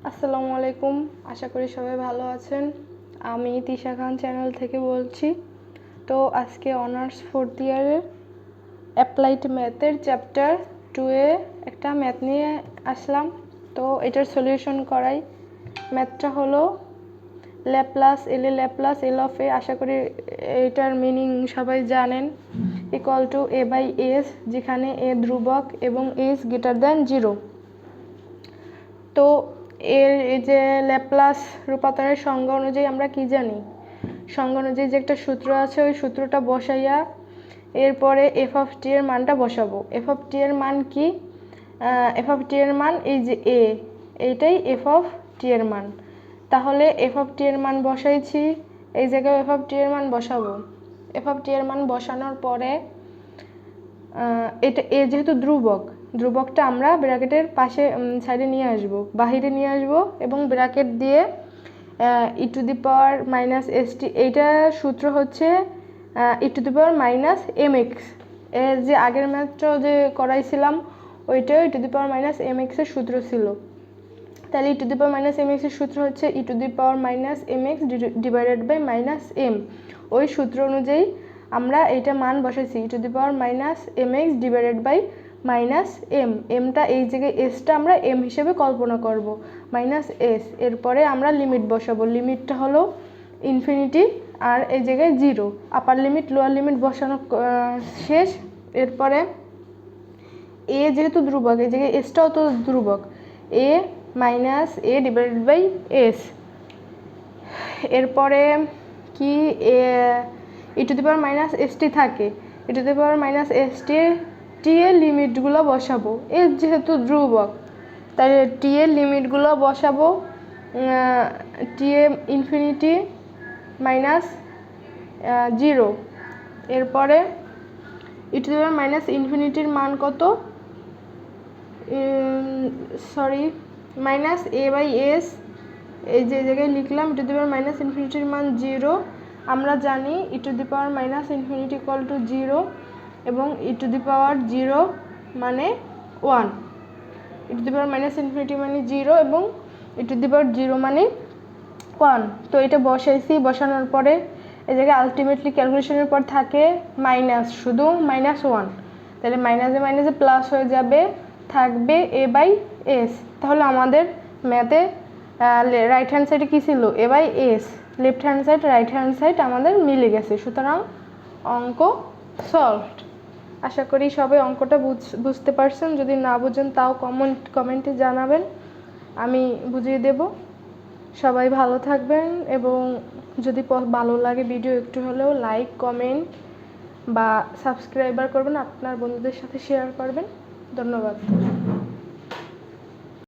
আসসালামু আলাইকুম, আশা করি সবাই ভালো আছেন। আমি তিশা খান চ্যানেল থেকে বলছি। তো আজকে অনার্স 4th ইয়ারের অ্যাপ্লাইড ম্যাথের চ্যাপ্টার 2-এ একটা ম্যাথ নিয়ে আসলাম। তো এটার সলিউশন করাই। ম্যাথটা হলো ল্যাপ্লাস এল অফ এ। আশা করি এটার মিনিং সবাই জানেন। Equal to A by S, যেখানে এ ধ্রুবক এবং এস গ্রেটার দ্যান 0। তো এর এই যে ল্যাপ্লাস রূপান্তরের সংজ্ঞা অনুযায়ী আমরা কি জানি, সংজ্ঞা অনুযায়ী যে একটা সূত্র আছে, ওই সূত্রটা বসাইয়া এরপরে এফ অফ টি এর মানটা বসাবো। এফ অফ টি এর মান কি? এফ অফ টি এর মান এই যে এইটাই এফ অফ টি এর মান। তাহলে এফ অফ টি এর মান বসাইছি, এই জায়গায় এফ অফ টি এর মান বসাবো। এফ অফ টি এর মান বসানোর পরে এটা যেহেতু ধ্রুবকটা আমরা ব্র্যাকেটের পাশে সাইডে নিয়ে আসব, বাহিরে নিয়ে আসব এবং ব্র্যাকেট দিয়ে e to the power minus s t, এইটা সূত্র হচ্ছে e to the power minus m x. এর যে আগের ম্যাথটা যে করাইছিলাম ওইটাও e to the power minus m এক্সের সূত্র ছিল। তাহলে e to the power minus m এক্সের সূত্র হচ্ছে e to the power minus m x divided by minus m. ওই সূত্র অনুযায়ী আমরা এইটা মান বসাইছি, e to the power minus m x divided by minus m. এমটা এই জায়গায়, এসটা আমরা এম হিসেবে কল্পনা করব, মাইনাস এস। এরপরে আমরা লিমিট বসাবো। লিমিটটা হলো ইনফিনিটি আর এই জায়গায় 0। আপার লিমিট লোয়ার লিমিট বসানো শেষ। এরপরে এ যেহেতু ধ্রুবক, এই জায়গায় এসটাও তো ধ্রুবক, a minus a divided by s. এরপরে কি e to the power minus s t থাকে, e to the power minus s t এর লিমিটগুলো বসাবো। এর যেহেতু ধ্রুবক তাই টি এর লিমিটগুলো বসাবো। টি এ ইনফিনিটি মাইনাস 0। এরপরে ই টু দি পাওয়ার মাইনাস ইনফিনিটির মান কত, মাইনাস এ বাই এস। এই যে জায়গায় লিখলাম ই টু দি পাওয়ার মাইনাস ইনফিনিটির মান 0। আমরা জানি e to the power minus infinity equal to 0 এবং ই টু দি পাওয়ার 0 মানে 1। E to the power minus infinity মানে 0 এবং ই টু দি পাওয়ার 0 মানে 1। তো এটা বসাইছি, বসানোর পরে এই জায়গায় আলটিমেটলি ক্যালকুলেশনের পর থাকে মাইনাস, শুধু -1। তাহলে মাইনাসে মাইনাসে প্লাস হয়ে যাবে, থাকবে এ বাই এস। তাহলে আমাদের ম্যাথে রাইট হ্যান্ড সাইডে কী ছিল, a by s. Left hand side right hand side আমাদের মিলে গেছে, সুতরাং অঙ্ক সলভড। আশা করি সবাই অঙ্কটা বুঝতে পারছেন। যদি না বুঝেন তাও কমেন্টে জানাবেন, আমি বুঝিয়ে দেব। সবাই ভালো থাকবেন এবং যদি ভালো লাগে ভিডিও একটু হলেও লাইক, কমেন্ট বা সাবস্ক্রাইবার করবেন, আপনার বন্ধুদের সাথে শেয়ার করবেন। ধন্যবাদ।